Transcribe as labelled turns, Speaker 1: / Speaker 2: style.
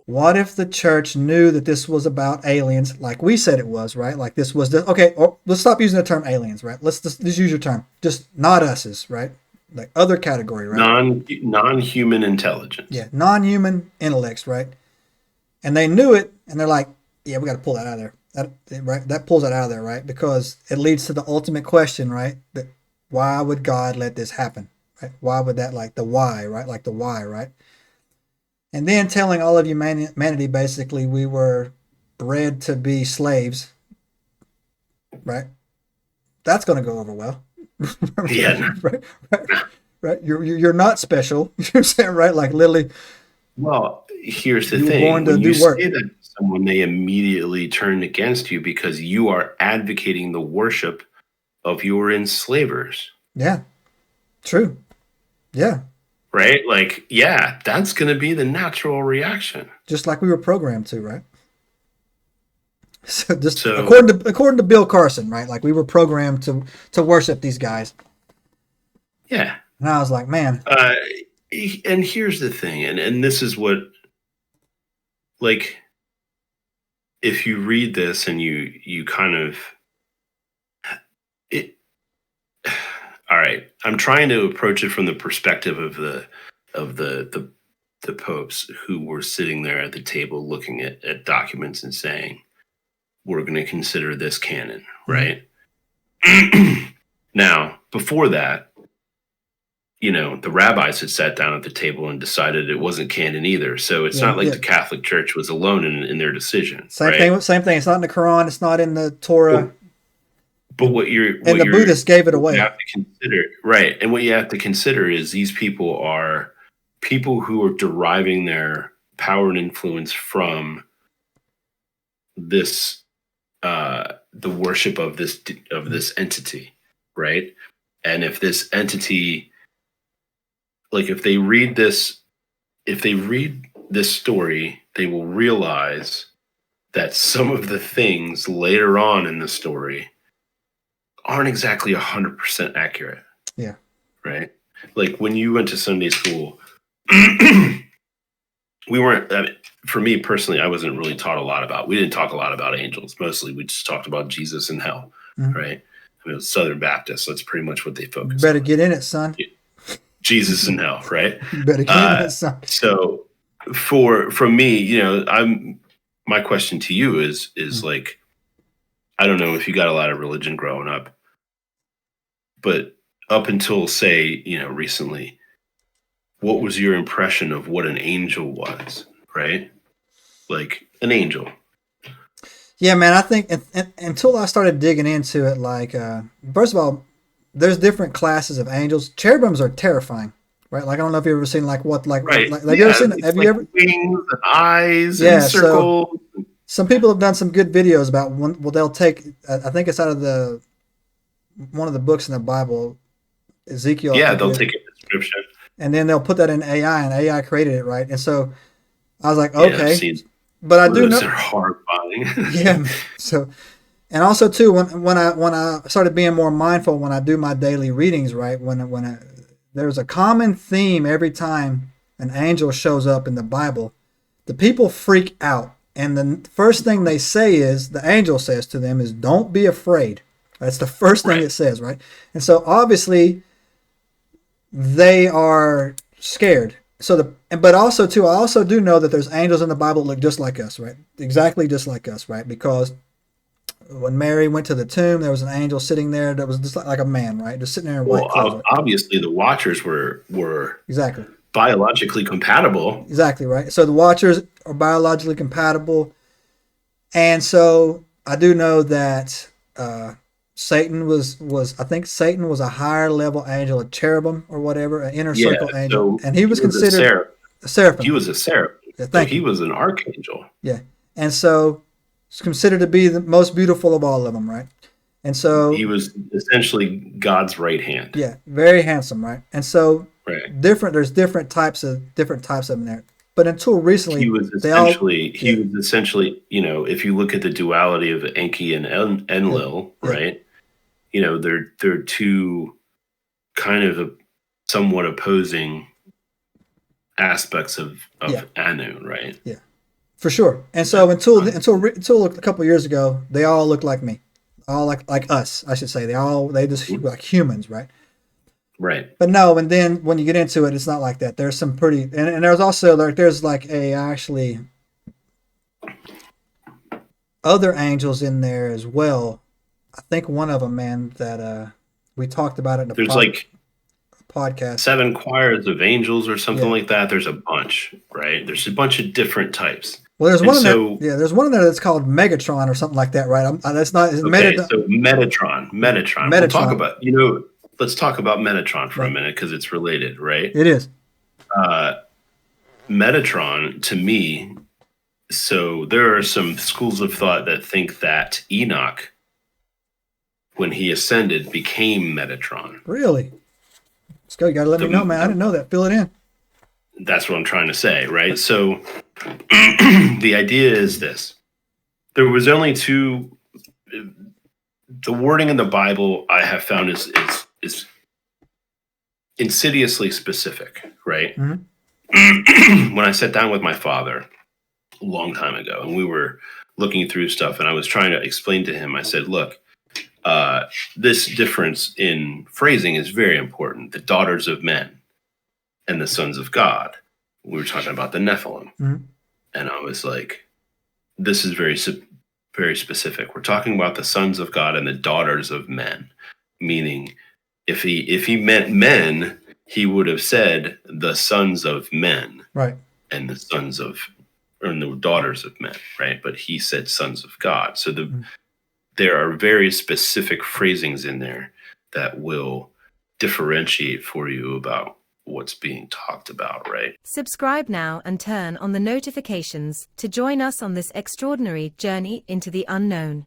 Speaker 1: What if the church knew that this was about aliens, like we said it was, right? Like this was the okay. Or let's stop using the term aliens, right? Let's just use your term, just not us's, right? Like other category, right?
Speaker 2: Non-human intelligence.
Speaker 1: Yeah, non-human intellects, right? And they knew it, and they're like, yeah, we got to pull that out of there. Right? That pulls that out of there, right? Because it leads to the ultimate question, right? That why would God let this happen? Right? Why would that, like the why, right? Like the why, right? And then telling all of humanity basically we were bred to be slaves, right? That's going to go over well.
Speaker 2: Yeah.
Speaker 1: right, right, right. You're not special. You know what I'm saying, right? Like literally,
Speaker 2: Well, here's the
Speaker 1: you were
Speaker 2: thing.
Speaker 1: born to
Speaker 2: When you
Speaker 1: do
Speaker 2: say
Speaker 1: work.
Speaker 2: that to someone, they immediately turn against you because you are advocating the worship of your enslavers.
Speaker 1: Yeah, true. Yeah,
Speaker 2: Right? Like, yeah, that's going to be the natural reaction.
Speaker 1: just like we were programmed to, right? So just
Speaker 2: So,
Speaker 1: according to Bill Carson, right? Like we were programmed to worship these guys.
Speaker 2: yeah.
Speaker 1: And I was like, man,
Speaker 2: Uh, and here's the thing, and this is what, like, if you read this and you kind of it. All right, I'm trying to approach it from the perspective of the popes who were sitting there at the table looking at documents and saying, "We're going to consider this canon,"
Speaker 1: mm-hmm.
Speaker 2: right? Now, before that, the rabbis had sat down at the table and decided it wasn't canon either. So it's
Speaker 1: Yeah,
Speaker 2: not like
Speaker 1: yeah.
Speaker 2: the Catholic Church was alone in their decision,
Speaker 1: Same
Speaker 2: right?
Speaker 1: thing. Same thing. It's not in the Quran. It's not in the Torah.
Speaker 2: But what you're
Speaker 1: And
Speaker 2: what
Speaker 1: the
Speaker 2: you're
Speaker 1: Buddhists gave it
Speaker 2: what you
Speaker 1: away.
Speaker 2: have to consider, right? And what you have to consider is these people are people who are deriving their power and influence from this the worship of this entity, right? And if this entity, like if they read this story, they will realize that some of the things later on in the story aren't exactly 100% accurate,
Speaker 1: Yeah.
Speaker 2: right? Like when you went to Sunday school, we weren't, I mean, for me personally, I wasn't really taught a lot about, we didn't talk a lot about angels. Mostly we just talked about Jesus and hell,
Speaker 1: Mm-hmm.
Speaker 2: right? I mean, it was Southern Baptist. So that's pretty much what they
Speaker 1: You
Speaker 2: focused
Speaker 1: better
Speaker 2: on.
Speaker 1: get in it, son.
Speaker 2: Jesus and hell, right?
Speaker 1: You better get in it, son.
Speaker 2: So from me, my question to you is like, I don't know if you got a lot of religion growing up, but up until say, recently, what was your impression of what an angel was, right? Like an angel.
Speaker 1: Yeah, man. I think until I started digging into it, like first of all, there's different classes of angels. Cherubims are terrifying, right? Like I don't know if you've ever seen like what
Speaker 2: Right.
Speaker 1: have you ever seen?
Speaker 2: It's
Speaker 1: Have you
Speaker 2: like
Speaker 1: ever?
Speaker 2: wings and eyes and
Speaker 1: Yeah. So
Speaker 2: circles.
Speaker 1: some people have done some good videos about when. Well, they'll take. I think it's out of the one of the books in the Bible, Ezekiel, I
Speaker 2: Yeah,
Speaker 1: think it
Speaker 2: they'll
Speaker 1: is,
Speaker 2: take a description.
Speaker 1: and then they'll put that in AI, and AI created it, right? And so I was like,
Speaker 2: Yeah, I've
Speaker 1: okay,
Speaker 2: seen
Speaker 1: but I do
Speaker 2: those
Speaker 1: know.
Speaker 2: that are horrifying.
Speaker 1: Yeah, man. So and also too when I started being more mindful when I do my daily readings, right? There's a common theme every time an angel shows up in the Bible, the people freak out, and the first thing they say is the angel says to them is, "Don't be afraid." That's the first thing
Speaker 2: Right.
Speaker 1: it says, right? And so obviously they are scared. But also too, I also do know that there's angels in the Bible that look just like us, right? Exactly just like us, right? Because when Mary went to the tomb, there was an angel sitting there that was just like a man, right? Just sitting there in white
Speaker 2: Well,
Speaker 1: clothes, right?
Speaker 2: obviously the Watchers were
Speaker 1: Exactly.
Speaker 2: biologically compatible.
Speaker 1: Exactly, right? So the Watchers are biologically compatible. And so I do know that Satan was I think Satan was a higher level angel, a cherubim or whatever, an inner
Speaker 2: Yeah,
Speaker 1: circle angel.
Speaker 2: so
Speaker 1: And he
Speaker 2: he
Speaker 1: was
Speaker 2: was a
Speaker 1: considered a
Speaker 2: he
Speaker 1: seraphim.
Speaker 2: was a seraphim.
Speaker 1: Yeah,
Speaker 2: So
Speaker 1: thank
Speaker 2: he
Speaker 1: you.
Speaker 2: was an archangel.
Speaker 1: Yeah. And so it's considered to be the most beautiful of all of them, right? And
Speaker 2: He
Speaker 1: so
Speaker 2: was essentially God's right hand.
Speaker 1: yeah, very handsome, right? And so
Speaker 2: Right.
Speaker 1: there's different types of them there. But until
Speaker 2: He
Speaker 1: recently,
Speaker 2: was
Speaker 1: they all
Speaker 2: essentially he
Speaker 1: yeah,
Speaker 2: was essentially, if you look at the duality of Enki and
Speaker 1: yeah,
Speaker 2: Enlil,
Speaker 1: yeah,
Speaker 2: right? They're two kind of somewhat opposing aspects of
Speaker 1: yeah,
Speaker 2: Anu, right?
Speaker 1: yeah. For sure. And so until a couple of years ago, they all looked like me, all like us, I should say. They just like humans, right?
Speaker 2: Right.
Speaker 1: But no, and then when you get into it, it's not like that. There's some pretty, and there's also there's like a actually other angels in there as well. I think one of them, man, that we talked about it in
Speaker 2: There's like
Speaker 1: podcast.
Speaker 2: 7 choirs of angels or something
Speaker 1: Yeah.
Speaker 2: like that. There's a bunch, right? There's a bunch of different types.
Speaker 1: Well, there's
Speaker 2: And
Speaker 1: one in
Speaker 2: so,
Speaker 1: there. Yeah, there's one in there that's called Megatron or something like that, right? That's not. It's
Speaker 2: okay, so Metatron. We'll talk
Speaker 1: Metatron.
Speaker 2: about, let's talk about Metatron for a minute because it's related, right?
Speaker 1: It is.
Speaker 2: Metatron, to me, so there are some schools of thought that think that Enoch, when he ascended, became Metatron.
Speaker 1: Really? Let's go. You got to let me know, man. I didn't know that. Fill it in.
Speaker 2: That's what I'm trying to say, right? So the idea is this. There was only 2. The wording in the Bible I have found is insidiously specific, right?
Speaker 1: Mm-hmm.
Speaker 2: When I sat down with my father a long time ago and we were looking through stuff and I was trying to explain to him, I said, look, this difference in phrasing is very important. The daughters of men and the sons of God. We were talking about the Nephilim.
Speaker 1: Mm-hmm.
Speaker 2: And I was like, this is very, very specific. We're talking about the sons of God and the daughters of men, meaning if he meant men, he would have said the sons of men,
Speaker 1: right,
Speaker 2: and the daughters of men, right? But he said sons of God. So there are very specific phrasings in there that will differentiate for you about what's being talked about, right?
Speaker 3: Subscribe now and turn on the notifications to join us on this extraordinary journey into the unknown.